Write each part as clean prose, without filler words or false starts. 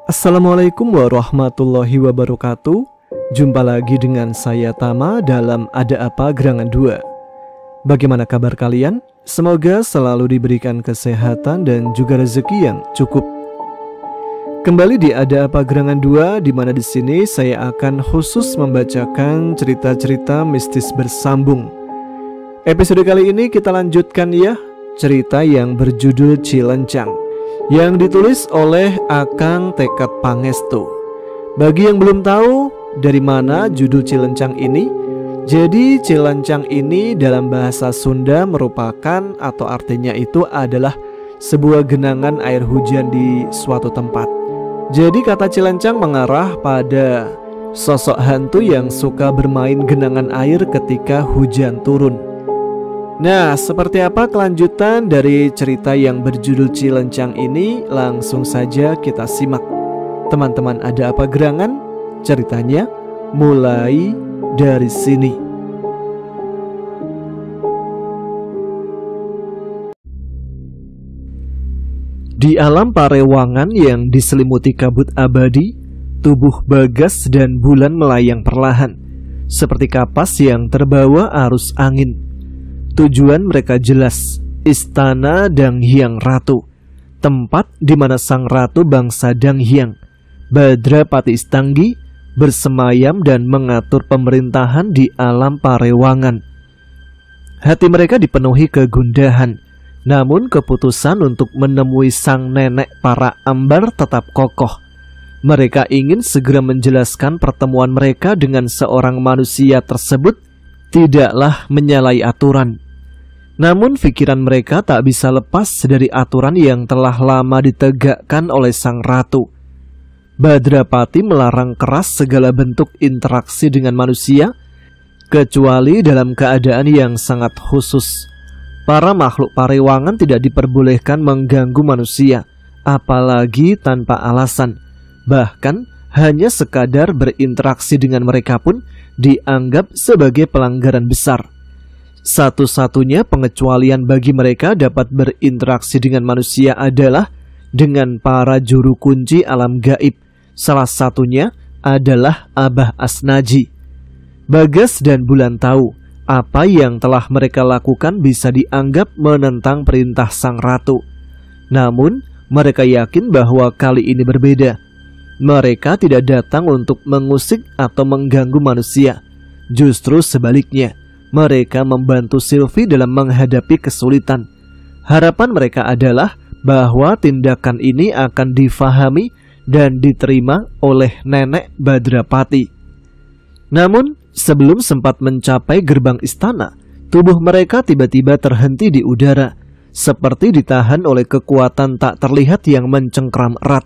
Assalamualaikum warahmatullahi wabarakatuh. Jumpa lagi dengan saya Tama dalam Ada Apa Gerangan 2. Bagaimana kabar kalian? Semoga selalu diberikan kesehatan dan juga rezeki yang cukup. Kembali di Ada Apa Gerangan 2, di mana di sini saya akan khusus membacakan cerita-cerita mistis bersambung. Episode kali ini kita lanjutkan ya, cerita yang berjudul Cilencang, yang ditulis oleh Akang Tekad Pangestu. Bagi yang belum tahu dari mana judul Cilencang ini, jadi Cilencang ini dalam bahasa Sunda merupakan atau artinya itu adalah sebuah genangan air hujan di suatu tempat. Jadi kata Cilencang mengarah pada sosok hantu yang suka bermain genangan air ketika hujan turun. Nah, seperti apa kelanjutan dari cerita yang berjudul Cilencang ini? Langsung saja kita simak. Teman-teman, ada apa gerangan? Ceritanya mulai dari sini. Di alam Parewangan yang diselimuti kabut abadi, tubuh Bagas dan Bulan melayang perlahan, seperti kapas yang terbawa arus angin. Tujuan mereka jelas, istana Danghyang Ratu, tempat di mana sang ratu bangsa Danghyang, Badrapati Istanggi, bersemayam dan mengatur pemerintahan di alam Parewangan. Hati mereka dipenuhi kegundahan, namun keputusan untuk menemui sang nenek para ambar tetap kokoh. Mereka ingin segera menjelaskan pertemuan mereka dengan seorang manusia tersebut tidaklah menyalahi aturan. Namun pikiran mereka tak bisa lepas dari aturan yang telah lama ditegakkan oleh sang ratu. Badrapati melarang keras segala bentuk interaksi dengan manusia, kecuali dalam keadaan yang sangat khusus. Para makhluk Parewangan tidak diperbolehkan mengganggu manusia, apalagi tanpa alasan. Bahkan hanya sekadar berinteraksi dengan mereka pun dianggap sebagai pelanggaran besar. Satu-satunya pengecualian bagi mereka dapat berinteraksi dengan manusia adalah dengan para juru kunci alam gaib. Salah satunya adalah Abah Asnaji. Bagas dan Bulan tahu apa yang telah mereka lakukan bisa dianggap menentang perintah sang ratu. Namun mereka yakin bahwa kali ini berbeda. Mereka tidak datang untuk mengusik atau mengganggu manusia. Justru sebaliknya, mereka membantu Sylvie dalam menghadapi kesulitan. Harapan mereka adalah bahwa tindakan ini akan difahami dan diterima oleh nenek Badrapati. Namun, sebelum sempat mencapai gerbang istana, tubuh mereka tiba-tiba terhenti di udara, seperti ditahan oleh kekuatan tak terlihat yang mencengkram erat.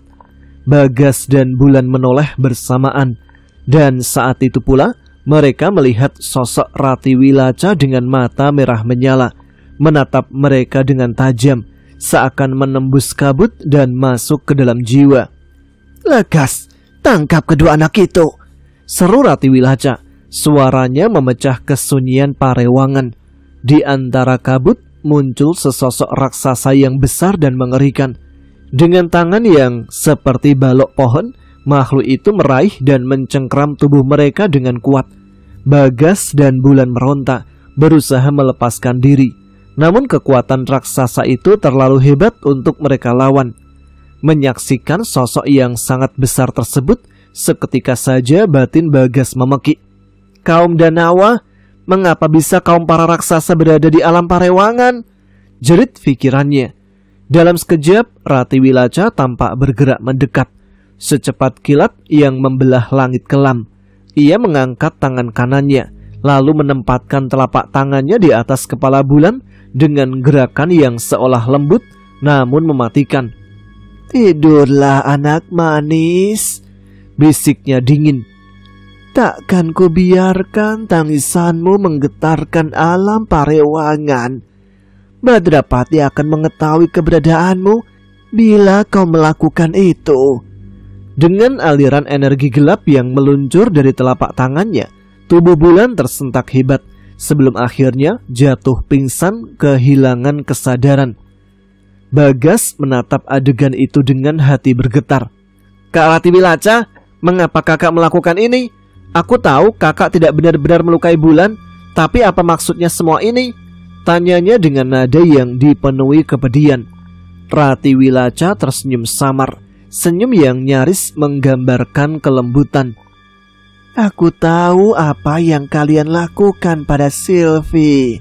Bagas dan Bulan menoleh bersamaan, dan saat itu pula mereka melihat sosok Rati Wilaca dengan mata merah menyala, menatap mereka dengan tajam, seakan menembus kabut dan masuk ke dalam jiwa. "Lekas, tangkap kedua anak itu!" seru Rati Wilaca. Suaranya memecah kesunyian Parewangan. Di antara kabut muncul sesosok raksasa yang besar dan mengerikan. Dengan tangan yang seperti balok pohon, makhluk itu meraih dan mencengkram tubuh mereka dengan kuat. Bagas dan Bulan meronta, berusaha melepaskan diri. Namun kekuatan raksasa itu terlalu hebat untuk mereka lawan. Menyaksikan sosok yang sangat besar tersebut, seketika saja batin Bagas memekik. "Kaum Danawa, mengapa bisa kaum para raksasa berada di alam Parewangan?" jerit pikirannya. Dalam sekejap, Rati Wilaca tampak bergerak mendekat, secepat kilat yang membelah langit kelam. Ia mengangkat tangan kanannya, lalu menempatkan telapak tangannya di atas kepala Bulan dengan gerakan yang seolah lembut namun mematikan. "Tidurlah anak manis," bisiknya dingin. "Takkan ku biarkan tangisanmu menggetarkan alam Parewangan. Badrapati akan mengetahui keberadaanmu bila kau melakukan itu." Dengan aliran energi gelap yang meluncur dari telapak tangannya, tubuh Bulan tersentak hebat sebelum akhirnya jatuh pingsan kehilangan kesadaran. Bagas menatap adegan itu dengan hati bergetar. Kak Ratiwilaca, mengapa kakak melakukan ini? Aku tahu kakak tidak benar-benar melukai Bulan, tapi apa maksudnya semua ini? Tanyanya dengan nada yang dipenuhi kepedihan. Ratiwilaca tersenyum samar, senyum yang nyaris menggambarkan kelembutan. Aku tahu apa yang kalian lakukan pada Sylvie,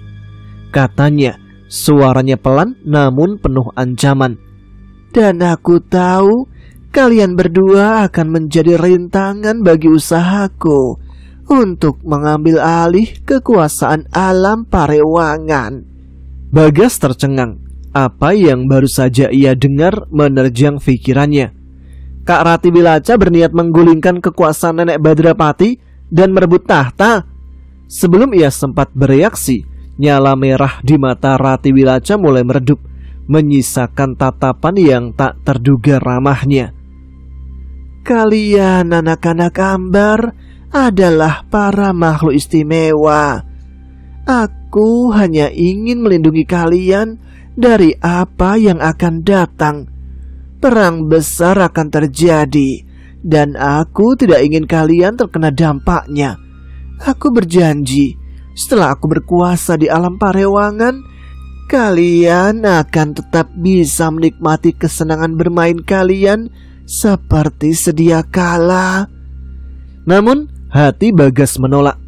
katanya, suaranya pelan namun penuh ancaman. Dan aku tahu kalian berdua akan menjadi rintangan bagi usahaku untuk mengambil alih kekuasaan alam Parewangan. Bagas tercengang. Apa yang baru saja ia dengar menerjang pikirannya. Kak Ratiwilaca berniat menggulingkan kekuasaan Nenek Badrapati dan merebut tahta. Sebelum ia sempat bereaksi, nyala merah di mata Ratiwilaca mulai meredup, menyisakan tatapan yang tak terduga ramahnya. Kalian anak-anak Ambar adalah para makhluk istimewa. Aku hanya ingin melindungi kalian dari apa yang akan datang. Perang besar akan terjadi dan aku tidak ingin kalian terkena dampaknya. Aku berjanji, setelah aku berkuasa di alam Parewangan, kalian akan tetap bisa menikmati kesenangan bermain kalian seperti sedia kala. Namun hati Bagas menolak.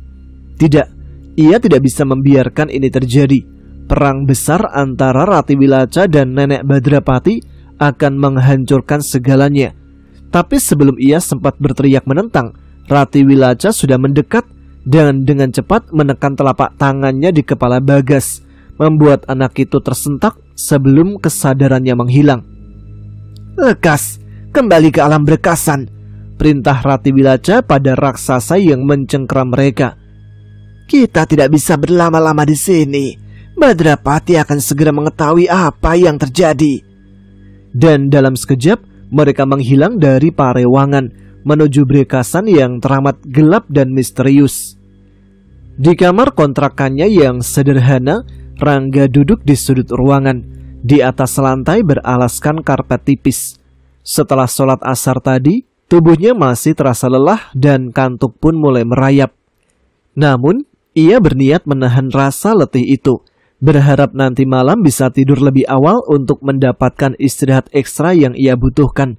Tidak, ia tidak bisa membiarkan ini terjadi. Perang besar antara Ratiwilaca dan Nenek Badrapati akan menghancurkan segalanya. Tapi sebelum ia sempat berteriak menentang, Ratiwilaca sudah mendekat dan dengan cepat menekan telapak tangannya di kepala Bagas, membuat anak itu tersentak sebelum kesadarannya menghilang. Lekas, kembali ke alam berkasan, perintah Ratiwilaca pada raksasa yang mencengkeram mereka. Kita tidak bisa berlama-lama di sini. Badrapati akan segera mengetahui apa yang terjadi. Dan dalam sekejap mereka menghilang dari Parewangan menuju Brekasan yang teramat gelap dan misterius. Di kamar kontrakannya yang sederhana, Rangga duduk di sudut ruangan. Di atas lantai beralaskan karpet tipis. Setelah sholat asar tadi, tubuhnya masih terasa lelah dan kantuk pun mulai merayap. Namun ia berniat menahan rasa letih itu, berharap nanti malam bisa tidur lebih awal untuk mendapatkan istirahat ekstra yang ia butuhkan.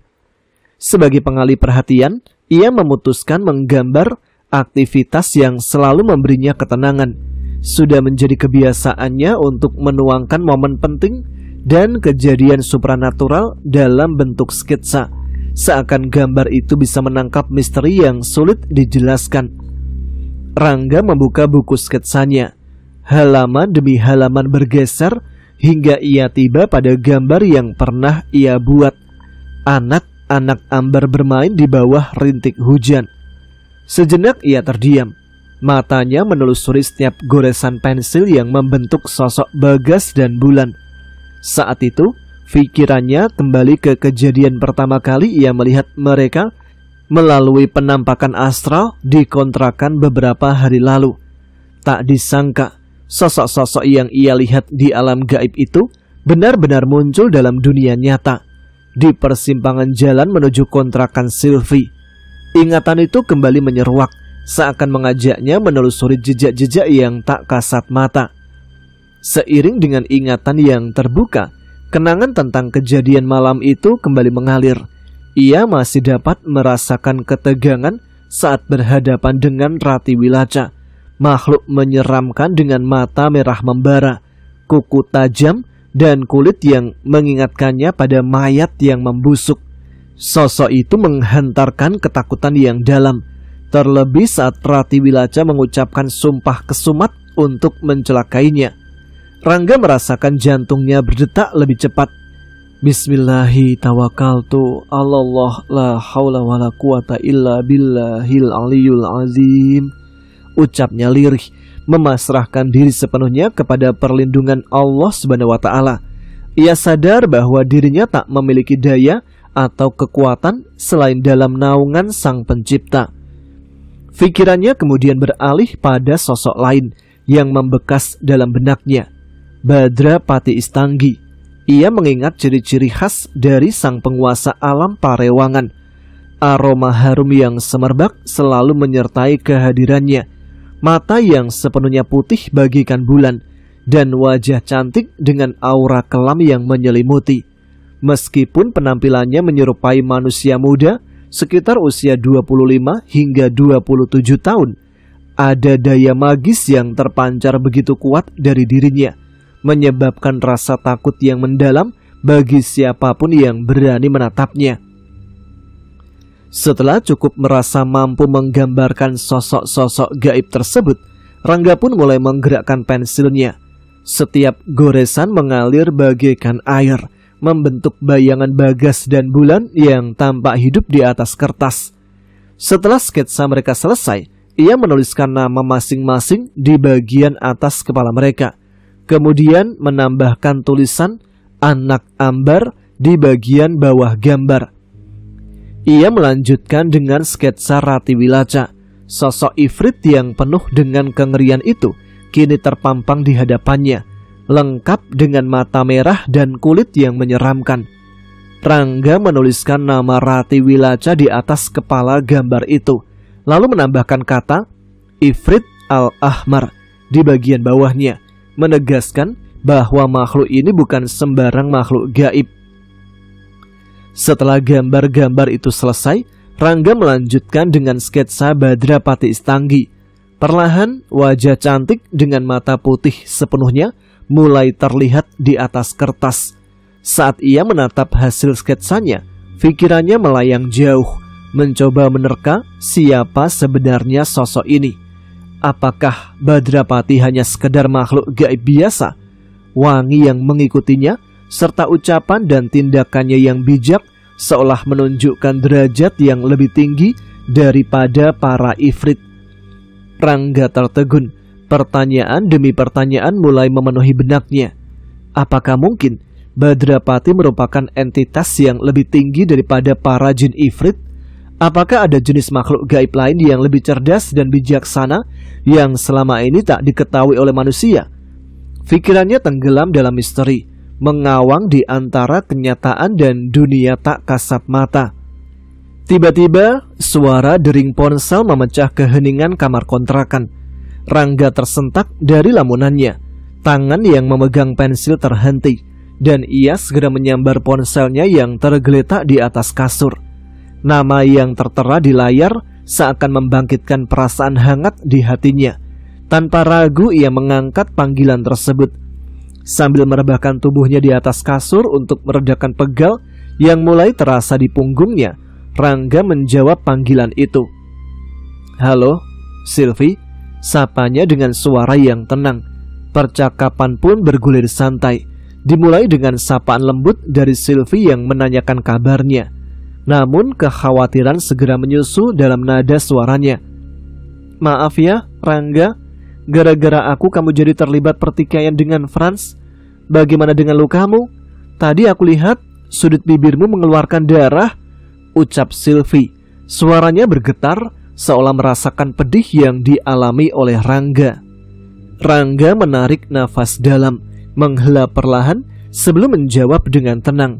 Sebagai pengalih perhatian, ia memutuskan menggambar aktivitas yang selalu memberinya ketenangan. Sudah menjadi kebiasaannya untuk menuangkan momen penting dan kejadian supranatural dalam bentuk skitsa, seakan gambar itu bisa menangkap misteri yang sulit dijelaskan. Rangga membuka buku skitsanya. Halaman demi halaman bergeser hingga ia tiba pada gambar yang pernah ia buat. Anak-anak Ambar bermain di bawah rintik hujan. Sejenak ia terdiam. Matanya menelusuri setiap goresan pensil yang membentuk sosok Bagas dan Bulan. Saat itu, pikirannya kembali ke kejadian pertama kali ia melihat mereka melalui penampakan astral di kontrakan beberapa hari lalu. Tak disangka, sosok-sosok yang ia lihat di alam gaib itu benar-benar muncul dalam dunia nyata, di persimpangan jalan menuju kontrakan Sylvie. Ingatan itu kembali menyeruak, seakan mengajaknya menelusuri jejak-jejak yang tak kasat mata. Seiring dengan ingatan yang terbuka, kenangan tentang kejadian malam itu kembali mengalir. Ia masih dapat merasakan ketegangan saat berhadapan dengan Ratiwilaca, makhluk menyeramkan dengan mata merah membara, kuku tajam, dan kulit yang mengingatkannya pada mayat yang membusuk. Sosok itu menghantarkan ketakutan yang dalam, terlebih saat Ratiwilaca mengucapkan sumpah kesumat untuk mencelakainya. Rangga merasakan jantungnya berdetak lebih cepat. Bismillahi tawakkaltu Allah la haula wala quwata illa billahil aliyul azim. Ucapnya lirih, memasrahkan diri sepenuhnya kepada perlindungan Allah Subhanahu wa taala. Ia sadar bahwa dirinya tak memiliki daya atau kekuatan selain dalam naungan Sang Pencipta. Pikirannya kemudian beralih pada sosok lain yang membekas dalam benaknya, Badrapati Istanggi. Ia mengingat ciri-ciri khas dari sang penguasa alam Parewangan. Aroma harum yang semerbak selalu menyertai kehadirannya. Mata yang sepenuhnya putih bagaikan bulan, dan wajah cantik dengan aura kelam yang menyelimuti. Meskipun penampilannya menyerupai manusia muda sekitar usia 25 hingga 27 tahun, ada daya magis yang terpancar begitu kuat dari dirinya, menyebabkan rasa takut yang mendalam bagi siapapun yang berani menatapnya. Setelah cukup merasa mampu menggambarkan sosok-sosok gaib tersebut, Rangga pun mulai menggerakkan pensilnya. Setiap goresan mengalir bagaikan air, membentuk bayangan Bagas dan Bulan yang tampak hidup di atas kertas. Setelah sketsa mereka selesai, ia menuliskan nama masing-masing di bagian atas kepala mereka. Kemudian menambahkan tulisan anak ambar di bagian bawah gambar. Ia melanjutkan dengan sketsa Rati Wilaca. Sosok ifrit yang penuh dengan kengerian itu kini terpampang di hadapannya, lengkap dengan mata merah dan kulit yang menyeramkan. Rangga menuliskan nama Rati Wilaca di atas kepala gambar itu, lalu menambahkan kata Ifrit Al-Ahmar di bagian bawahnya, menegaskan bahwa makhluk ini bukan sembarang makhluk gaib. Setelah gambar-gambar itu selesai, Rangga melanjutkan dengan sketsa Badrapati Istanggi. Perlahan wajah cantik dengan mata putih sepenuhnya mulai terlihat di atas kertas. Saat ia menatap hasil sketsanya, pikirannya melayang jauh, mencoba menerka siapa sebenarnya sosok ini. Apakah Badrapati hanya sekedar makhluk gaib biasa? Wangi yang mengikutinya serta ucapan dan tindakannya yang bijak seolah menunjukkan derajat yang lebih tinggi daripada para ifrit. Rangga tertegun. Pertanyaan demi pertanyaan mulai memenuhi benaknya. Apakah mungkin Badrapati merupakan entitas yang lebih tinggi daripada para jin ifrit? Apakah ada jenis makhluk gaib lain yang lebih cerdas dan bijaksana yang selama ini tak diketahui oleh manusia? Pikirannya tenggelam dalam misteri, mengawang di antara kenyataan dan dunia tak kasat mata. Tiba-tiba suara dering ponsel memecah keheningan kamar kontrakan. Rangga tersentak dari lamunannya. Tangan yang memegang pensil terhenti, dan ia segera menyambar ponselnya yang tergeletak di atas kasur. Nama yang tertera di layar seakan membangkitkan perasaan hangat di hatinya. Tanpa ragu ia mengangkat panggilan tersebut. Sambil merebahkan tubuhnya di atas kasur untuk meredakan pegal yang mulai terasa di punggungnya, Rangga menjawab panggilan itu. "Halo, Sylvie," sapanya dengan suara yang tenang. Percakapan pun bergulir santai, dimulai dengan sapaan lembut dari Sylvie yang menanyakan kabarnya. Namun kekhawatiran segera menyusul dalam nada suaranya. "Maaf ya, Rangga, gara-gara aku kamu jadi terlibat pertikaian dengan Franz. Bagaimana dengan lukamu? Tadi aku lihat sudut bibirmu mengeluarkan darah," ucap Sylvie. Suaranya bergetar seolah merasakan pedih yang dialami oleh Rangga. Rangga menarik nafas dalam, menghela perlahan sebelum menjawab dengan tenang.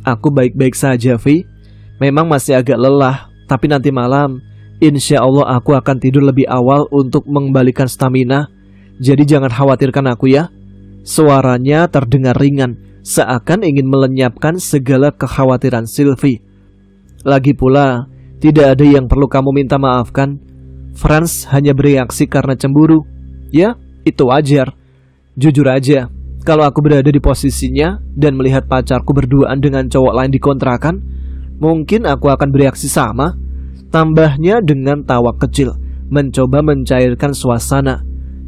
"Aku baik-baik saja, Vi. Memang masih agak lelah, tapi nanti malam insya Allah aku akan tidur lebih awal untuk mengembalikan stamina. Jadi jangan khawatirkan aku ya." Suaranya terdengar ringan, seakan ingin melenyapkan segala kekhawatiran Sylvie. "Lagi pula, tidak ada yang perlu kamu minta maafkan. Franz hanya bereaksi karena cemburu. Ya, itu wajar. Jujur aja, kalau aku berada di posisinya dan melihat pacarku berduaan dengan cowok lain di kontrakan, mungkin aku akan bereaksi sama," tambahnya dengan tawa kecil, mencoba mencairkan suasana.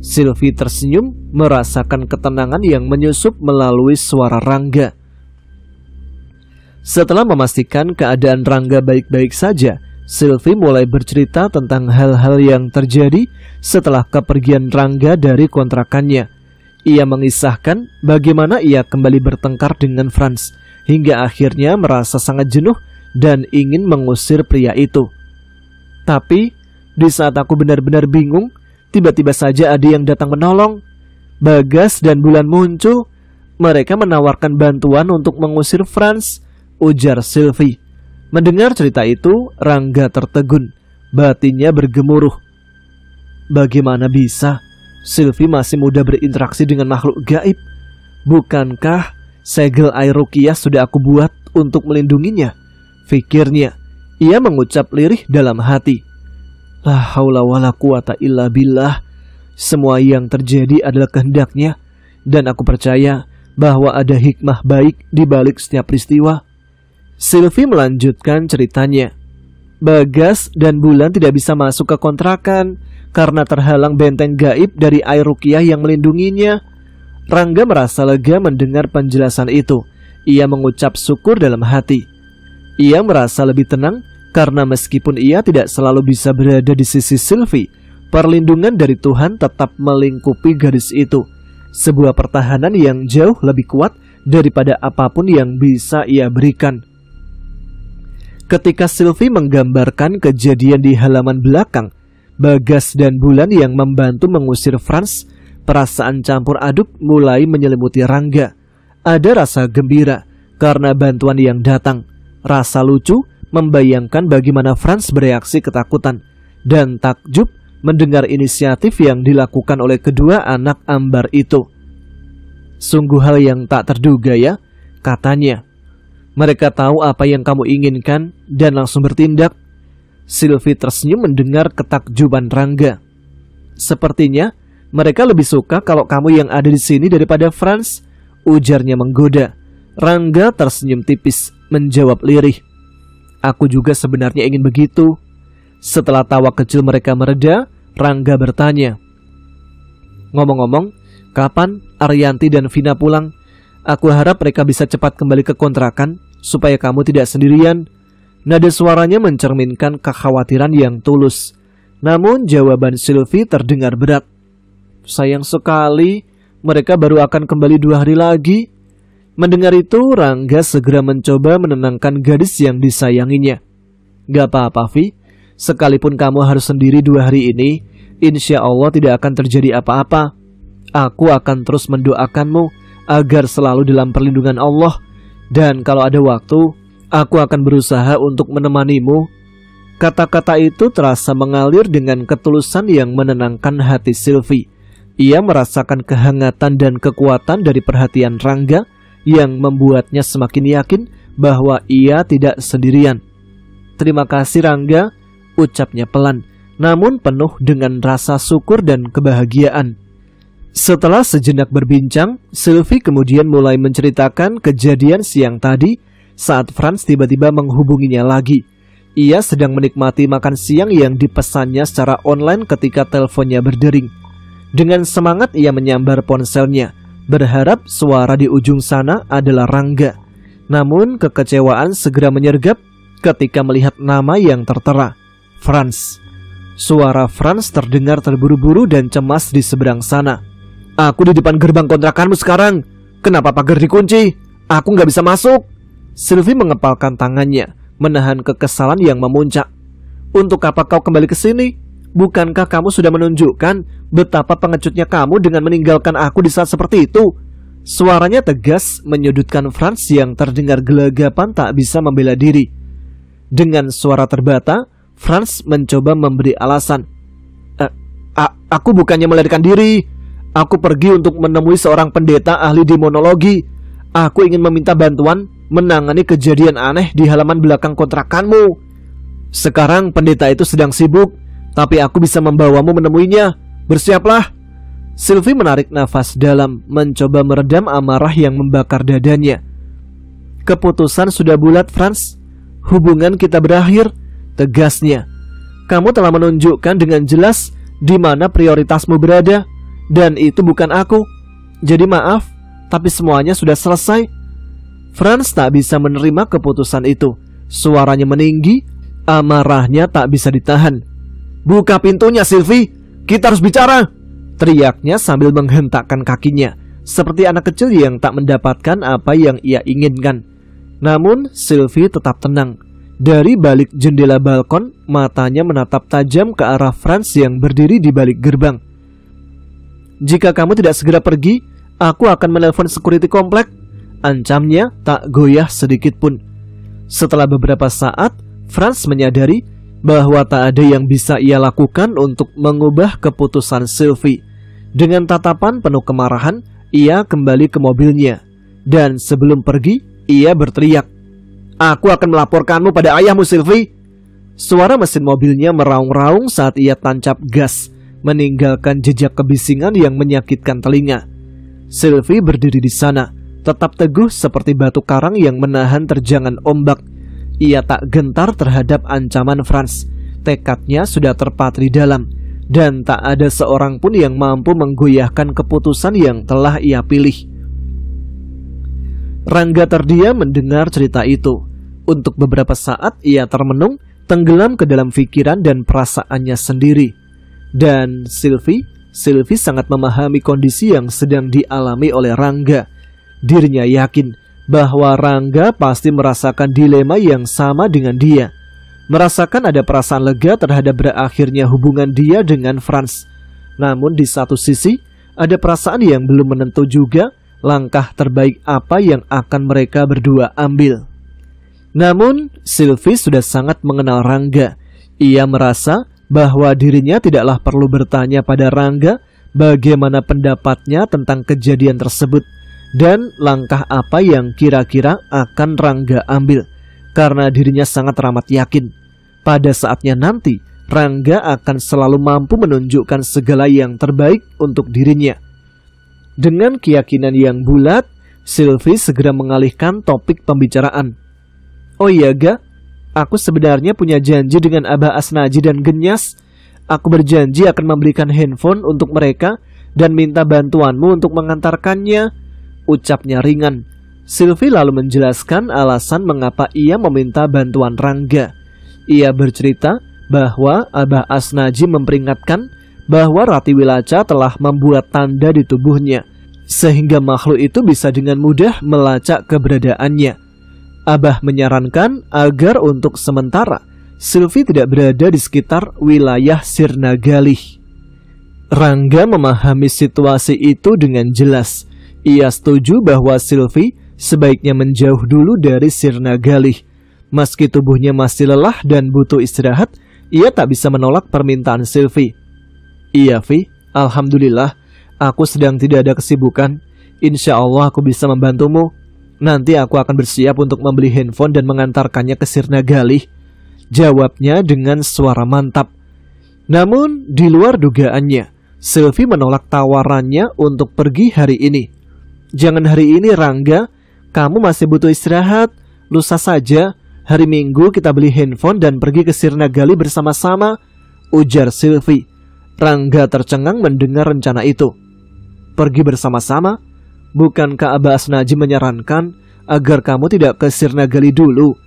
Sylvie tersenyum, merasakan ketenangan yang menyusup melalui suara Rangga. Setelah memastikan keadaan Rangga baik-baik saja, Sylvie mulai bercerita tentang hal-hal yang terjadi setelah kepergian Rangga dari kontrakannya. Ia mengisahkan bagaimana ia kembali bertengkar dengan Franz, hingga akhirnya merasa sangat jenuh dan ingin mengusir pria itu. "Tapi di saat aku benar-benar bingung, tiba-tiba saja ada yang datang menolong. Bagas dan Bulan muncul. Mereka menawarkan bantuan untuk mengusir Franz," ujar Sylvie. Mendengar cerita itu, Rangga tertegun, batinnya bergemuruh. Bagaimana bisa Sylvie masih muda berinteraksi dengan makhluk gaib? Bukankah segel air ruqyah sudah aku buat untuk melindunginya? Fikirnya. Ia mengucap lirih dalam hati. La haula wala quwata illa billah. Semua yang terjadi adalah kehendaknya, dan aku percaya bahwa ada hikmah baik di balik setiap peristiwa. Sylvie melanjutkan ceritanya. Bagas dan Bulan tidak bisa masuk ke kontrakan karena terhalang benteng gaib dari air ruqyah yang melindunginya. Rangga merasa lega mendengar penjelasan itu. Ia mengucap syukur dalam hati. Ia merasa lebih tenang karena meskipun ia tidak selalu bisa berada di sisi Sylvie, perlindungan dari Tuhan tetap melingkupi gadis itu. Sebuah pertahanan yang jauh lebih kuat daripada apapun yang bisa ia berikan. Ketika Sylvie menggambarkan kejadian di halaman belakang, Bagas dan Bulan yang membantu mengusir Frans, perasaan campur aduk mulai menyelimuti Rangga. Ada rasa gembira karena bantuan yang datang, rasa lucu membayangkan bagaimana Frans bereaksi ketakutan, dan takjub mendengar inisiatif yang dilakukan oleh kedua anak Ambar itu. Sungguh hal yang tak terduga ya, katanya. Mereka tahu apa yang kamu inginkan dan langsung bertindak. Sylvie tersenyum mendengar ketakjuban Rangga. Sepertinya mereka lebih suka kalau kamu yang ada di sini daripada Frans, ujarnya menggoda. Rangga tersenyum tipis, menjawab lirih. Aku juga sebenarnya ingin begitu. Setelah tawa kecil mereka mereda, Rangga bertanya. Ngomong-ngomong, kapan Arianti dan Vina pulang? Aku harap mereka bisa cepat kembali ke kontrakan, supaya kamu tidak sendirian. Nada suaranya mencerminkan kekhawatiran yang tulus. Namun jawaban Sylvie terdengar berat. Sayang sekali, mereka baru akan kembali 2 hari lagi. Mendengar itu, Rangga segera mencoba menenangkan gadis yang disayanginya. Gak apa-apa, Vi. Sekalipun kamu harus sendiri 2 hari ini, insya Allah tidak akan terjadi apa-apa. Aku akan terus mendoakanmu agar selalu dalam perlindungan Allah. Dan kalau ada waktu, aku akan berusaha untuk menemanimu. Kata-kata itu terasa mengalir dengan ketulusan yang menenangkan hati Sylvie. Ia merasakan kehangatan dan kekuatan dari perhatian Rangga yang membuatnya semakin yakin bahwa ia tidak sendirian. Terima kasih Rangga, ucapnya pelan, namun penuh dengan rasa syukur dan kebahagiaan. Setelah sejenak berbincang, Sylvie kemudian mulai menceritakan kejadian siang tadi saat Frans tiba-tiba menghubunginya lagi. Ia sedang menikmati makan siang yang dipesannya secara online ketika teleponnya berdering. Dengan semangat ia menyambar ponselnya, berharap suara di ujung sana adalah Rangga. Namun kekecewaan segera menyergap ketika melihat nama yang tertera, Frans. Suara Frans terdengar terburu-buru dan cemas di seberang sana. Aku di depan gerbang kontrakanmu sekarang. Kenapa pagar dikunci? Aku nggak bisa masuk. Sylvie mengepalkan tangannya, menahan kekesalan yang memuncak. Untuk apa kau kembali ke sini? Bukankah kamu sudah menunjukkan betapa pengecutnya kamu dengan meninggalkan aku di saat seperti itu? Suaranya tegas menyudutkan Frans yang terdengar gelagapan tak bisa membela diri. Dengan suara terbata, Frans mencoba memberi alasan. Aku bukannya melarikan diri. Aku pergi untuk menemui seorang pendeta ahli demonologi. Aku ingin meminta bantuan menangani kejadian aneh di halaman belakang kontrakanmu. Sekarang pendeta itu sedang sibuk, tapi aku bisa membawamu menemuinya. Bersiaplah. Sylvie menarik nafas dalam, mencoba meredam amarah yang membakar dadanya. Keputusan sudah bulat, Frans. Hubungan kita berakhir, tegasnya. Kamu telah menunjukkan dengan jelas di mana prioritasmu berada, dan itu bukan aku. Jadi maaf, tapi semuanya sudah selesai. Frans tak bisa menerima keputusan itu. Suaranya meninggi, amarahnya tak bisa ditahan. Buka pintunya, Sylvie. Kita harus bicara, teriaknya sambil menghentakkan kakinya, seperti anak kecil yang tak mendapatkan apa yang ia inginkan. Namun Sylvie tetap tenang. Dari balik jendela balkon, matanya menatap tajam ke arah Frans yang berdiri di balik gerbang. Jika kamu tidak segera pergi, aku akan menelpon security komplek, ancamnya tak goyah sedikit pun. Setelah beberapa saat, Franz menyadari bahwa tak ada yang bisa ia lakukan untuk mengubah keputusan Sylvie. Dengan tatapan penuh kemarahan, ia kembali ke mobilnya. Dan sebelum pergi, ia berteriak, "Aku akan melaporkanmu pada ayahmu, Sylvie." Suara mesin mobilnya meraung-raung saat ia tancap gas, meninggalkan jejak kebisingan yang menyakitkan telinga. Sylvie berdiri di sana, tetap teguh seperti batu karang yang menahan terjangan ombak. Ia tak gentar terhadap ancaman Franz. Tekadnya sudah terpatri dalam, dan tak ada seorang pun yang mampu menggoyahkan keputusan yang telah ia pilih. Rangga terdiam mendengar cerita itu. Untuk beberapa saat ia termenung, tenggelam ke dalam pikiran dan perasaannya sendiri. Dan Sylvie sangat memahami kondisi yang sedang dialami oleh Rangga. Dirinya yakin bahwa Rangga pasti merasakan dilema yang sama dengan dia. Merasakan ada perasaan lega terhadap berakhirnya hubungan dia dengan Franz. Namun di satu sisi, ada perasaan yang belum menentu juga langkah terbaik apa yang akan mereka berdua ambil. Namun, Sylvie sudah sangat mengenal Rangga. Ia merasa bahwa dirinya tidaklah perlu bertanya pada Rangga bagaimana pendapatnya tentang kejadian tersebut dan langkah apa yang kira-kira akan Rangga ambil, karena dirinya sangat teramat yakin pada saatnya nanti Rangga akan selalu mampu menunjukkan segala yang terbaik untuk dirinya. Dengan keyakinan yang bulat, Sylvie segera mengalihkan topik pembicaraan. "Oh iya Ga, aku sebenarnya punya janji dengan Abah Asnaji dan Genyas. Aku berjanji akan memberikan handphone untuk mereka dan minta bantuanmu untuk mengantarkannya," ucapnya ringan. Sylvie lalu menjelaskan alasan mengapa ia meminta bantuan Rangga. Ia bercerita bahwa Abah Asnaji memperingatkan bahwa Rati Wilaca telah membuat tanda di tubuhnya, sehingga makhluk itu bisa dengan mudah melacak keberadaannya. Abah menyarankan agar untuk sementara Sylvie tidak berada di sekitar wilayah Sirna Galih. Rangga memahami situasi itu dengan jelas. Ia setuju bahwa Sylvie sebaiknya menjauh dulu dari Sirna Galih. Meski tubuhnya masih lelah dan butuh istirahat, ia tak bisa menolak permintaan Sylvie. "Iya Vi, alhamdulillah, aku sedang tidak ada kesibukan. Insya Allah aku bisa membantumu. Nanti aku akan bersiap untuk membeli handphone dan mengantarkannya ke Sirna Galih," jawabnya dengan suara mantap. Namun di luar dugaannya, Sylvie menolak tawarannya untuk pergi hari ini. "Jangan hari ini Rangga, kamu masih butuh istirahat. Lusa saja, hari Minggu kita beli handphone dan pergi ke Sirna Galih bersama-sama," ujar Sylvie. Rangga tercengang mendengar rencana itu. "Pergi bersama-sama? Bukankah Abah Asnaji menyarankan agar kamu tidak ke Sirna Galih dulu?"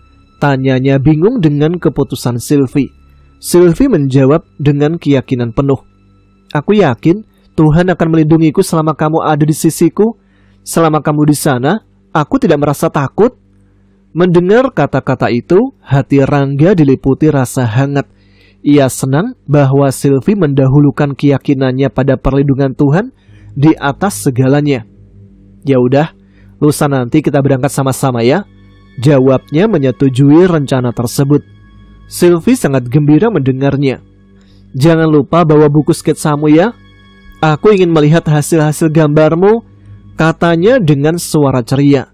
tanyanya bingung dengan keputusan Sylvie. Sylvie menjawab dengan keyakinan penuh. "Aku yakin Tuhan akan melindungiku selama kamu ada di sisiku. Selama kamu di sana, aku tidak merasa takut." Mendengar kata-kata itu, hati Rangga diliputi rasa hangat. Ia senang bahwa Sylvie mendahulukan keyakinannya pada perlindungan Tuhan di atas segalanya. "Ya udah, lusa nanti kita berangkat sama-sama ya," jawabnya menyetujui rencana tersebut. Sylvie sangat gembira mendengarnya. "Jangan lupa bawa buku sketsamu ya. Aku ingin melihat hasil-hasil gambarmu," katanya dengan suara ceria.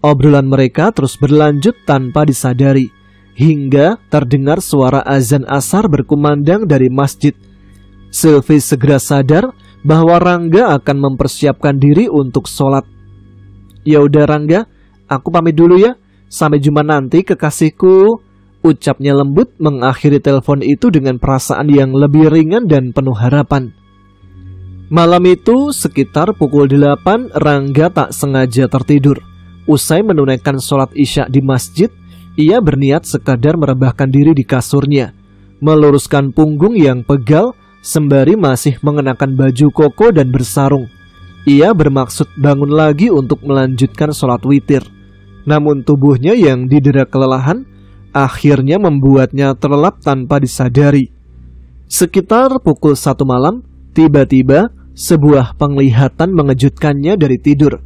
Obrolan mereka terus berlanjut tanpa disadari, hingga terdengar suara azan asar berkumandang dari masjid. Sylvie segera sadar bahwa Rangga akan mempersiapkan diri untuk sholat. "Ya udah Rangga, aku pamit dulu ya. Sampai jumpa nanti kekasihku," ucapnya lembut mengakhiri telepon itu dengan perasaan yang lebih ringan dan penuh harapan. Malam itu sekitar pukul 8 Rangga tak sengaja tertidur. Usai menunaikan sholat isya di masjid, ia berniat sekadar merebahkan diri di kasurnya, meluruskan punggung yang pegal sembari masih mengenakan baju koko dan bersarung. Ia bermaksud bangun lagi untuk melanjutkan sholat witir. Namun tubuhnya yang didera kelelahan akhirnya membuatnya terlelap tanpa disadari. Sekitar pukul 1 malam, tiba-tiba sebuah penglihatan mengejutkannya dari tidur.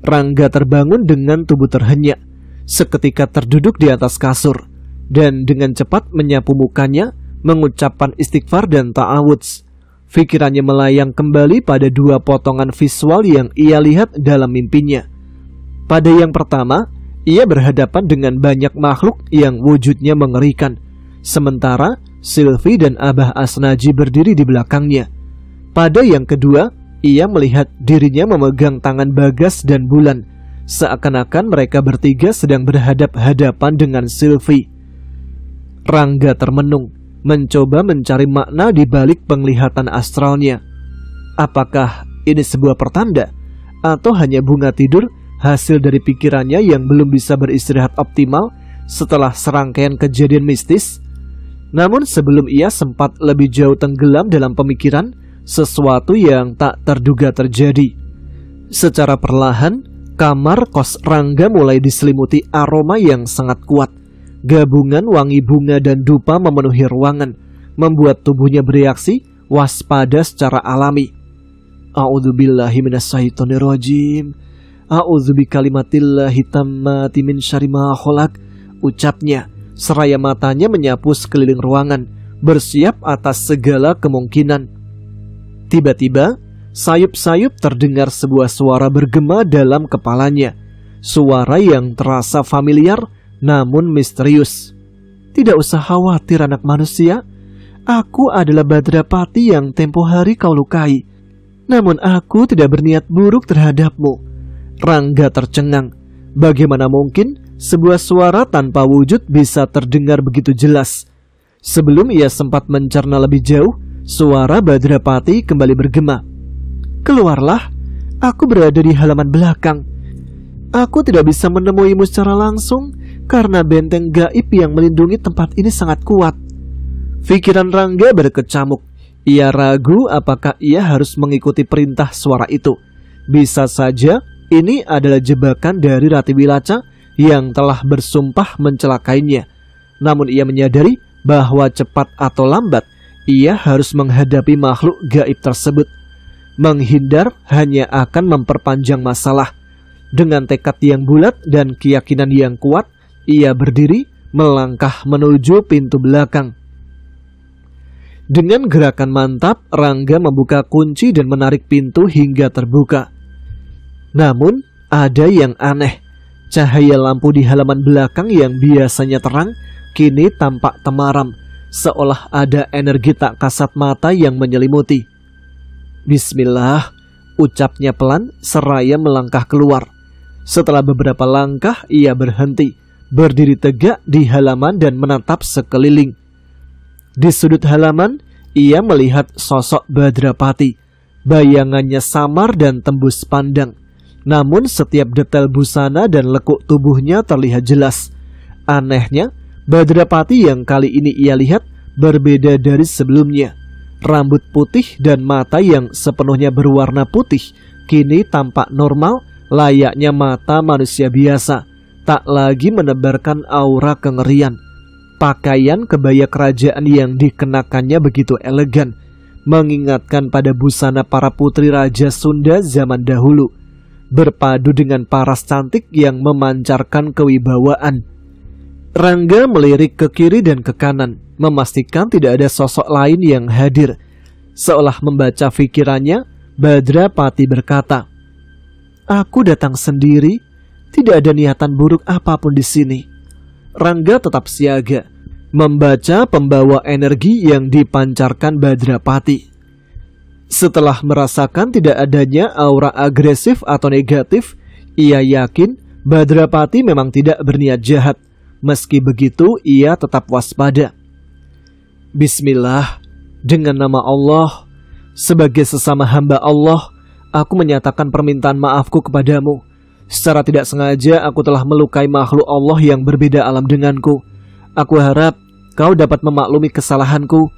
Rangga terbangun dengan tubuh terhenyak. seketika terduduk di atas kasur dan dengan cepat menyapu mukanya, mengucapkan istighfar dan ta'awudz. Pikirannya melayang kembali pada dua potongan visual yang ia lihat dalam mimpinya. Pada yang pertama, ia berhadapan dengan banyak makhluk yang wujudnya mengerikan, sementara Sylvie dan Abah Asnaji berdiri di belakangnya. Pada yang kedua, ia melihat dirinya memegang tangan Bagas dan Bulan, seakan-akan mereka bertiga sedang berhadap-hadapan dengan Sylvie. Rangga termenung, mencoba mencari makna di balik penglihatan astralnya. Apakah ini sebuah pertanda atau hanya bunga tidur hasil dari pikirannya yang belum bisa beristirahat optimal setelah serangkaian kejadian mistis? Namun sebelum ia sempat lebih jauh tenggelam dalam pemikiran, sesuatu yang tak terduga terjadi. Secara perlahan, kamar kos Rangga mulai diselimuti aroma yang sangat kuat. Gabungan wangi bunga dan dupa memenuhi ruangan, membuat tubuhnya bereaksi waspada secara alami. A'udzubillahi minasyaitonirrajim. A'udzubikalimatillahi tammati min syarri ma khalaq, ucapnya, seraya matanya menyapu sekeliling ruangan, bersiap atas segala kemungkinan. Tiba-tiba, sayup-sayup terdengar sebuah suara bergema dalam kepalanya. Suara yang terasa familiar namun misterius. Tidak usah khawatir anak manusia, aku adalah Badrapati yang tempo hari kau lukai. Namun aku tidak berniat buruk terhadapmu. Rangga tercengang. Bagaimana mungkin sebuah suara tanpa wujud bisa terdengar begitu jelas? Sebelum ia sempat mencerna lebih jauh, suara Badrapati kembali bergema. Keluarlah, aku berada di halaman belakang. Aku tidak bisa menemuimu secara langsung karena benteng gaib yang melindungi tempat ini sangat kuat. Pikiran Rangga berkecamuk. Ia ragu apakah ia harus mengikuti perintah suara itu. Bisa saja ini adalah jebakan dari Rati Wilaca yang telah bersumpah mencelakainya. Namun ia menyadari bahwa cepat atau lambat ia harus menghadapi makhluk gaib tersebut. Menghindar hanya akan memperpanjang masalah. Dengan tekad yang bulat dan keyakinan yang kuat, ia berdiri melangkah menuju pintu belakang. Dengan gerakan mantap, Rangga membuka kunci dan menarik pintu hingga terbuka. Namun, ada yang aneh. Cahaya lampu di halaman belakang yang biasanya terang, kini tampak temaram, seolah ada energi tak kasat mata yang menyelimuti. Bismillah, ucapnya pelan seraya melangkah keluar. Setelah beberapa langkah, ia berhenti, berdiri tegak di halaman dan menatap sekeliling. Di sudut halaman, ia melihat sosok Badrapati. Bayangannya samar dan tembus pandang. Namun setiap detail busana dan lekuk tubuhnya terlihat jelas. Anehnya, Badrapati yang kali ini ia lihat berbeda dari sebelumnya. Rambut putih dan mata yang sepenuhnya berwarna putih kini tampak normal, layaknya mata manusia biasa, tak lagi menebarkan aura kengerian. Pakaian kebaya kerajaan yang dikenakannya begitu elegan, mengingatkan pada busana para putri raja Sunda zaman dahulu, berpadu dengan paras cantik yang memancarkan kewibawaan. Rangga melirik ke kiri dan ke kanan, memastikan tidak ada sosok lain yang hadir. Seolah membaca pikirannya, Badrapati berkata, "Aku datang sendiri, tidak ada niatan buruk apapun di sini." Rangga tetap siaga, membaca pembawa energi yang dipancarkan Badrapati. Setelah merasakan tidak adanya aura agresif atau negatif, ia yakin Badrapati memang tidak berniat jahat. Meski begitu, ia tetap waspada. Bismillah, dengan nama Allah, sebagai sesama hamba Allah, aku menyatakan permintaan maafku kepadamu. Secara tidak sengaja aku telah melukai makhluk Allah yang berbeda alam denganku. Aku harap kau dapat memaklumi kesalahanku.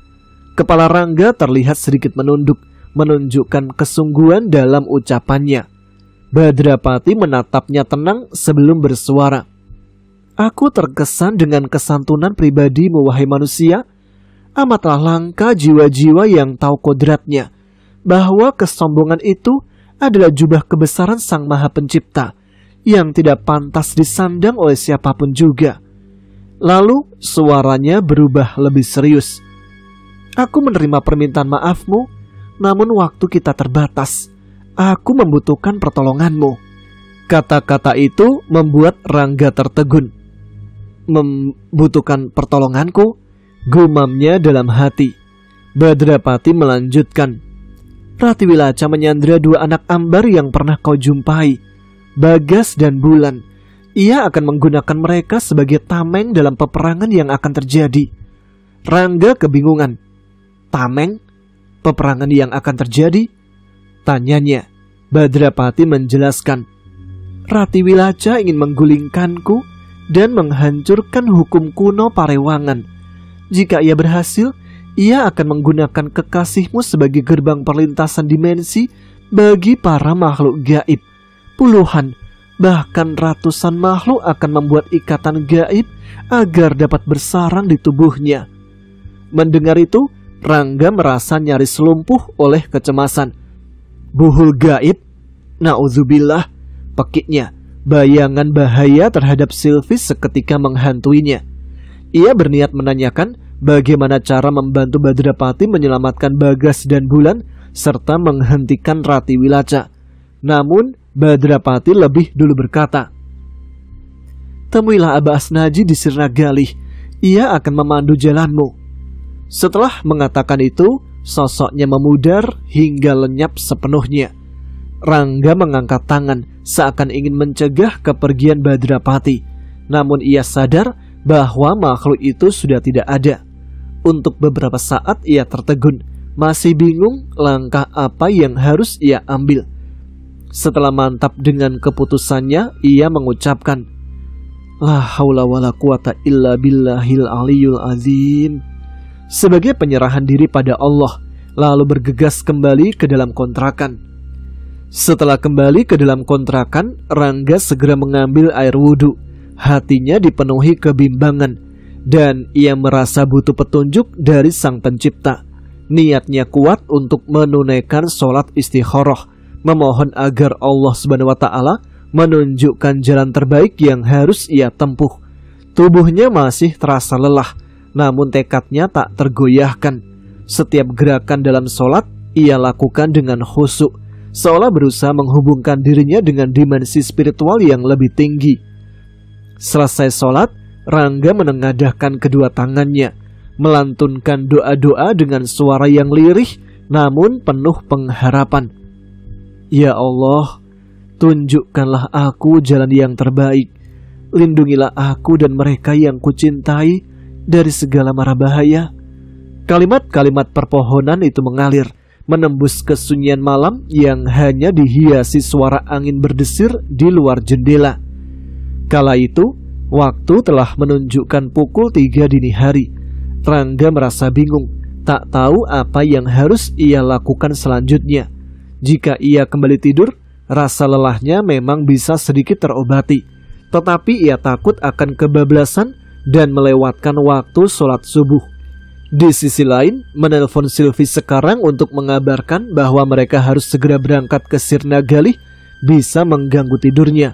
Kepala Rangga terlihat sedikit menunduk, menunjukkan kesungguhan dalam ucapannya. Badrapati menatapnya tenang sebelum bersuara. Aku terkesan dengan kesantunan pribadimu, wahai manusia. Amatlah langka jiwa-jiwa yang tahu kodratnya, bahwa kesombongan itu adalah jubah kebesaran Sang Maha Pencipta yang tidak pantas disandang oleh siapapun juga. Lalu suaranya berubah lebih serius. Aku menerima permintaan maafmu, namun waktu kita terbatas. Aku membutuhkan pertolonganmu. Kata-kata itu membuat Rangga tertegun. Membutuhkan pertolonganku? Gumamnya dalam hati. Badrapati melanjutkan. Ratiwilaca menyandera 2 anak ambar yang pernah kau jumpai, Bagas dan Bulan. Ia akan menggunakan mereka sebagai tameng dalam peperangan yang akan terjadi. Rangga kebingungan. Tameng? Peperangan yang akan terjadi? Tanyanya. Badrapati menjelaskan. Ratiwilaca ingin menggulingkanku dan menghancurkan hukum kuno Parewangan. Jika ia berhasil, ia akan menggunakan kekasihmu sebagai gerbang perlintasan dimensi bagi para makhluk gaib. Puluhan, bahkan ratusan makhluk akan membuat ikatan gaib agar dapat bersarang di tubuhnya. Mendengar itu, Rangga merasa nyaris lumpuh oleh kecemasan. Buhul gaib? Na'udzubillah, pekiknya. Bayangan bahaya terhadap Sylvie seketika menghantuinya. Ia berniat menanyakan bagaimana cara membantu Badrapati menyelamatkan Bagas dan Bulan serta menghentikan Ratiwilaca. Namun Badrapati lebih dulu berkata, temuilah Aba Asnaji di Sirna Galih. Ia akan memandu jalanmu. Setelah mengatakan itu, sosoknya memudar hingga lenyap sepenuhnya. Rangga mengangkat tangan seakan ingin mencegah kepergian Badrapati. Namun ia sadar bahwa makhluk itu sudah tidak ada. Untuk beberapa saat ia tertegun, masih bingung langkah apa yang harus ia ambil. Setelah mantap dengan keputusannya, ia mengucapkan, La haula wala quwata illa billahil aliyul azim. Sebagai penyerahan diri pada Allah, lalu bergegas kembali ke dalam kontrakan. Setelah kembali ke dalam kontrakan, Rangga segera mengambil air wudhu. Hatinya dipenuhi kebimbangan dan ia merasa butuh petunjuk dari Sang Pencipta. Niatnya kuat untuk menunaikan sholat istikharah, memohon agar Allah SWT menunjukkan jalan terbaik yang harus ia tempuh. Tubuhnya masih terasa lelah, namun tekadnya tak tergoyahkan. Setiap gerakan dalam sholat ia lakukan dengan khusyuk, seolah berusaha menghubungkan dirinya dengan dimensi spiritual yang lebih tinggi. Selesai sholat, Rangga menengadahkan kedua tangannya, melantunkan doa-doa dengan suara yang lirih namun penuh pengharapan. Ya Allah, tunjukkanlah aku jalan yang terbaik. Lindungilah aku dan mereka yang kucintai dari segala mara bahaya. Kalimat-kalimat perpohonan itu mengalir, menembus kesunyian malam yang hanya dihiasi suara angin berdesir di luar jendela. Kala itu, waktu telah menunjukkan pukul 3 dini hari. Rangga merasa bingung, tak tahu apa yang harus ia lakukan selanjutnya. Jika ia kembali tidur, rasa lelahnya memang bisa sedikit terobati. Tetapi ia takut akan kebablasan dan melewatkan waktu sholat subuh. Di sisi lain, menelpon Sylvie sekarang untuk mengabarkan bahwa mereka harus segera berangkat ke Sirna Galih bisa mengganggu tidurnya.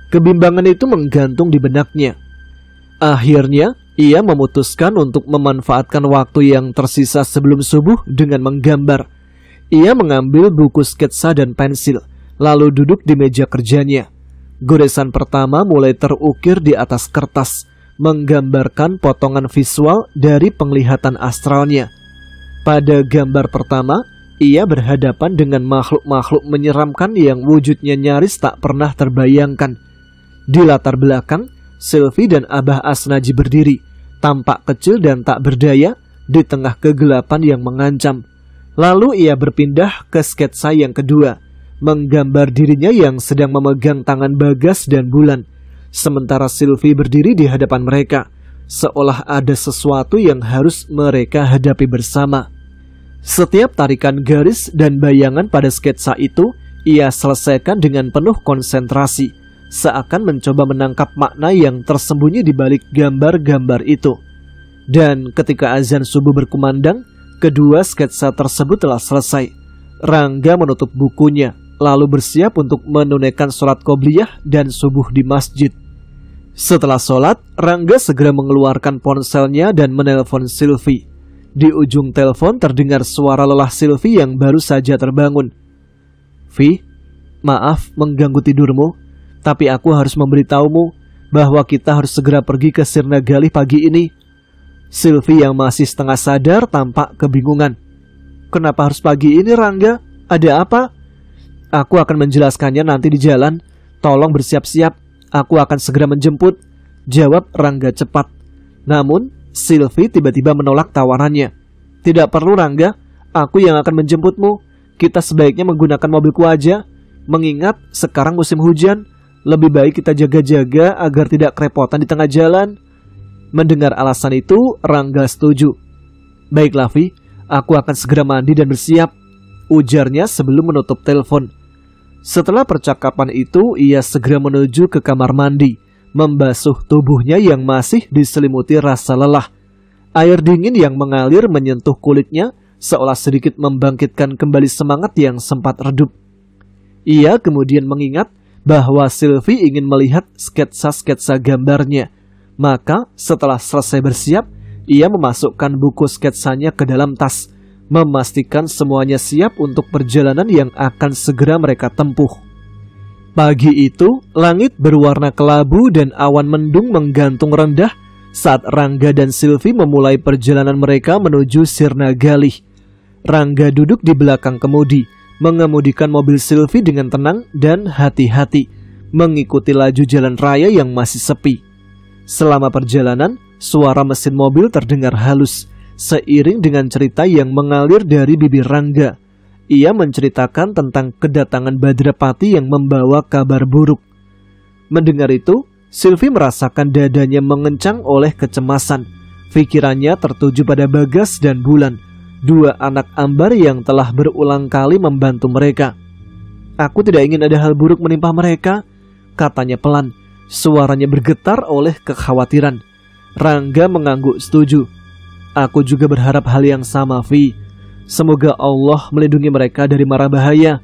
Kebimbangan itu menggantung di benaknya. Akhirnya, ia memutuskan untuk memanfaatkan waktu yang tersisa sebelum subuh dengan menggambar. Ia mengambil buku sketsa dan pensil, lalu duduk di meja kerjanya. Goresan pertama mulai terukir di atas kertas, menggambarkan potongan visual dari penglihatan astralnya. Pada gambar pertama, ia berhadapan dengan makhluk-makhluk menyeramkan yang wujudnya nyaris tak pernah terbayangkan. Di latar belakang, Sylvie dan Abah Asnaji berdiri, tampak kecil dan tak berdaya di tengah kegelapan yang mengancam. Lalu ia berpindah ke sketsa yang kedua, menggambar dirinya yang sedang memegang tangan Bagas dan Bulan. Sementara Sylvie berdiri di hadapan mereka, seolah ada sesuatu yang harus mereka hadapi bersama. Setiap tarikan garis dan bayangan pada sketsa itu, ia selesaikan dengan penuh konsentrasi, seakan mencoba menangkap makna yang tersembunyi di balik gambar-gambar itu. Dan ketika azan subuh berkumandang, kedua sketsa tersebut telah selesai. Rangga menutup bukunya, lalu bersiap untuk menunaikan sholat qobliyah dan subuh di masjid. Setelah sholat, Rangga segera mengeluarkan ponselnya dan menelpon Silvi. Di ujung telepon terdengar suara lelah Silvi yang baru saja terbangun. "Vi, maaf mengganggu tidurmu, tapi aku harus memberitahumu bahwa kita harus segera pergi ke Sirna Galih pagi ini." Silvi yang masih setengah sadar tampak kebingungan. "Kenapa harus pagi ini, Rangga? Ada apa?" "Aku akan menjelaskannya nanti di jalan. Tolong bersiap-siap. Aku akan segera menjemput," jawab Rangga cepat. Namun, Silvi tiba-tiba menolak tawarannya. "Tidak perlu, Rangga. Aku yang akan menjemputmu. Kita sebaiknya menggunakan mobilku aja. Mengingat sekarang musim hujan, lebih baik kita jaga-jaga agar tidak kerepotan di tengah jalan." Mendengar alasan itu, Rangga setuju. "Baiklah, Vi. Aku akan segera mandi dan bersiap," ujarnya sebelum menutup telepon. Setelah percakapan itu, ia segera menuju ke kamar mandi, membasuh tubuhnya yang masih diselimuti rasa lelah. Air dingin yang mengalir menyentuh kulitnya, seolah sedikit membangkitkan kembali semangat yang sempat redup. Ia kemudian mengingat bahwa Silvi ingin melihat sketsa-sketsa gambarnya. Maka setelah selesai bersiap, ia memasukkan buku sketsanya ke dalam tas, memastikan semuanya siap untuk perjalanan yang akan segera mereka tempuh. Pagi itu, langit berwarna kelabu dan awan mendung menggantung rendah saat Rangga dan Silvi memulai perjalanan mereka menuju Sirna Galih. Rangga duduk di belakang kemudi, mengemudikan mobil Silvi dengan tenang dan hati-hati, mengikuti laju jalan raya yang masih sepi. Selama perjalanan, suara mesin mobil terdengar halus, seiring dengan cerita yang mengalir dari bibir Rangga. Ia menceritakan tentang kedatangan Badrapati yang membawa kabar buruk. Mendengar itu, Silvi merasakan dadanya mengencang oleh kecemasan. Pikirannya tertuju pada Bagas dan Bulan, dua anak Ambar yang telah berulang kali membantu mereka. "Aku tidak ingin ada hal buruk menimpa mereka," katanya pelan. Suaranya bergetar oleh kekhawatiran. Rangga mengangguk setuju. "Aku juga berharap hal yang sama, Vi. Semoga Allah melindungi mereka dari mara bahaya."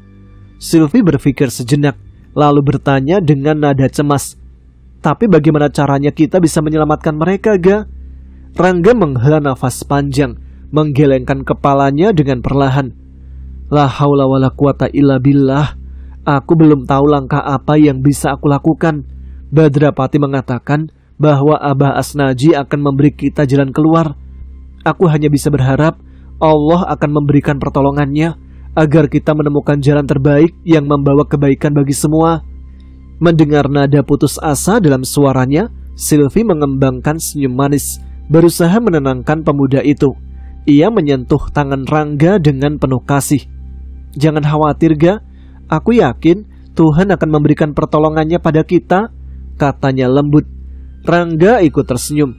Silvi berpikir sejenak, lalu bertanya dengan nada cemas, "Tapi bagaimana caranya kita bisa menyelamatkan mereka, Ga?" Rangga menghela nafas panjang, menggelengkan kepalanya dengan perlahan. "La haula wala quwata illa billah. Aku belum tahu langkah apa yang bisa aku lakukan. Badrapati mengatakan bahwa Abah Asnaji akan memberi kita jalan keluar. Aku hanya bisa berharap Allah akan memberikan pertolongannya agar kita menemukan jalan terbaik yang membawa kebaikan bagi semua." Mendengar nada putus asa dalam suaranya, Silvi mengembangkan senyum manis, berusaha menenangkan pemuda itu. Ia menyentuh tangan Rangga dengan penuh kasih. "Jangan khawatir, Ga. Aku yakin Tuhan akan memberikan pertolongannya pada kita," katanya lembut. Rangga ikut tersenyum.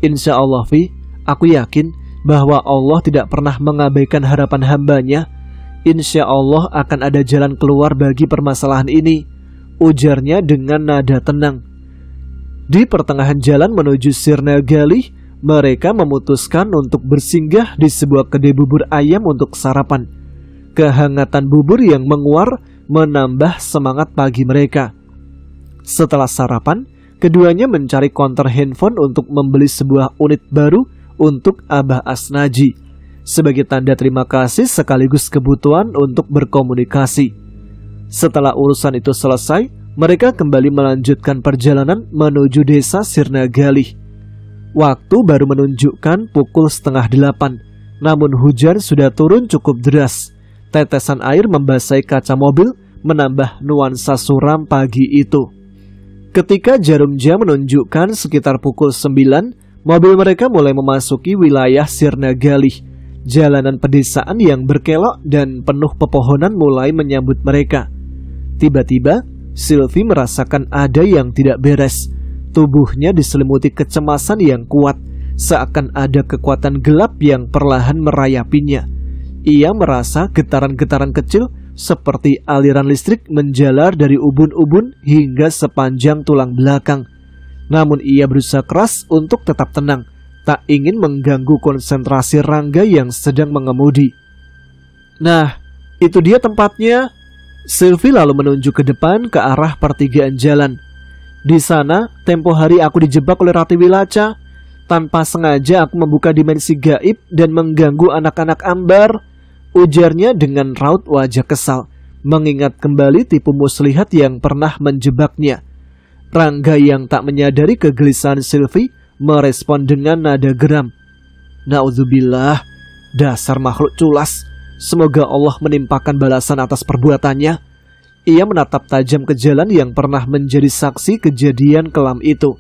"Insya Allah, Vi. Aku yakin bahwa Allah tidak pernah mengabaikan harapan hambanya. Insya Allah akan ada jalan keluar bagi permasalahan ini," ujarnya dengan nada tenang. Di pertengahan jalan menuju Sirna Galih, mereka memutuskan untuk bersinggah di sebuah kedai bubur ayam untuk sarapan. Kehangatan bubur yang menguar menambah semangat pagi mereka. Setelah sarapan, keduanya mencari konter handphone untuk membeli sebuah unit baru untuk Abah Asnaji, sebagai tanda terima kasih sekaligus kebutuhan untuk berkomunikasi. Setelah urusan itu selesai, mereka kembali melanjutkan perjalanan menuju desa Sirna Galih. Waktu baru menunjukkan pukul 7:30, namun hujan sudah turun cukup deras. Tetesan air membasahi kaca mobil, menambah nuansa suram pagi itu. Ketika jarum jam menunjukkan sekitar pukul 9, mobil mereka mulai memasuki wilayah Sirna Galih. Jalanan pedesaan yang berkelok dan penuh pepohonan mulai menyambut mereka. Tiba-tiba, Silvi merasakan ada yang tidak beres. Tubuhnya diselimuti kecemasan yang kuat, seakan ada kekuatan gelap yang perlahan merayapinya. Ia merasa getaran-getaran kecil seperti aliran listrik menjalar dari ubun-ubun hingga sepanjang tulang belakang. Namun ia berusaha keras untuk tetap tenang, tak ingin mengganggu konsentrasi Rangga yang sedang mengemudi. "Nah, itu dia tempatnya," Sylvie lalu menunjuk ke depan ke arah pertigaan jalan. Di sana, tempo hari aku dijebak oleh Rati Wilaca. Tanpa sengaja aku membuka dimensi gaib dan mengganggu anak-anak Ambar, ujarnya dengan raut wajah kesal, mengingat kembali tipu muslihat yang pernah menjebaknya. Rangga yang tak menyadari kegelisahan Sylvie merespon dengan nada geram. Na'udzubillah, dasar makhluk culas. Semoga Allah menimpakan balasan atas perbuatannya. Ia menatap tajam ke jalan yang pernah menjadi saksi kejadian kelam itu.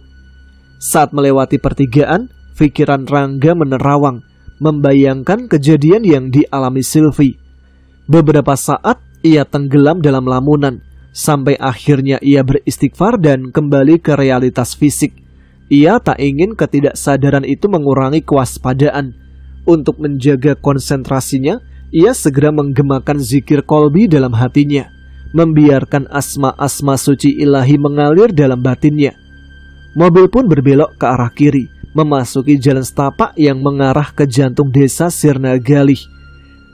Saat melewati pertigaan, pikiran Rangga menerawang, membayangkan kejadian yang dialami Sylvie. Beberapa saat ia tenggelam dalam lamunan, sampai akhirnya ia beristighfar dan kembali ke realitas fisik. Ia tak ingin ketidaksadaran itu mengurangi kewaspadaan. Untuk menjaga konsentrasinya, ia segera menggemakan zikir kolbi dalam hatinya, membiarkan asma-asma suci ilahi mengalir dalam batinnya. Mobil pun berbelok ke arah kiri, memasuki jalan setapak yang mengarah ke jantung desa Sirna Galih.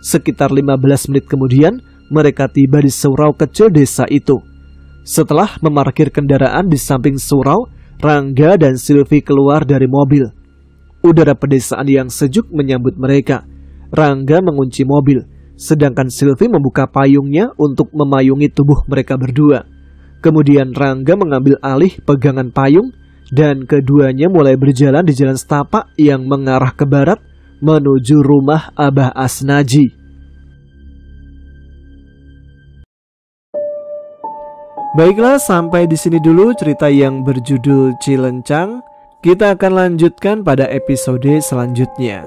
Sekitar 15 menit kemudian, mereka tiba di surau kecil desa itu. Setelah memarkir kendaraan di samping surau, Rangga dan Sylvie keluar dari mobil. Udara pedesaan yang sejuk menyambut mereka. Rangga mengunci mobil, sedangkan Sylvie membuka payungnya untuk memayungi tubuh mereka berdua. Kemudian Rangga mengambil alih pegangan payung, dan keduanya mulai berjalan di jalan setapak yang mengarah ke barat menuju rumah Abah Asnaji. Baiklah, sampai di sini dulu cerita yang berjudul Cilencang. Kita akan lanjutkan pada episode selanjutnya.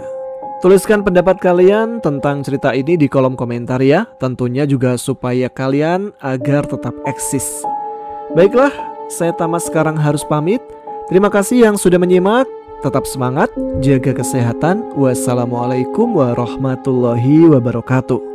Tuliskan pendapat kalian tentang cerita ini di kolom komentar ya. Tentunya juga supaya kalian agar tetap eksis. Baiklah, saya Tama sekarang harus pamit. Terima kasih yang sudah menyimak. Tetap semangat, jaga kesehatan. Wassalamualaikum warahmatullahi wabarakatuh.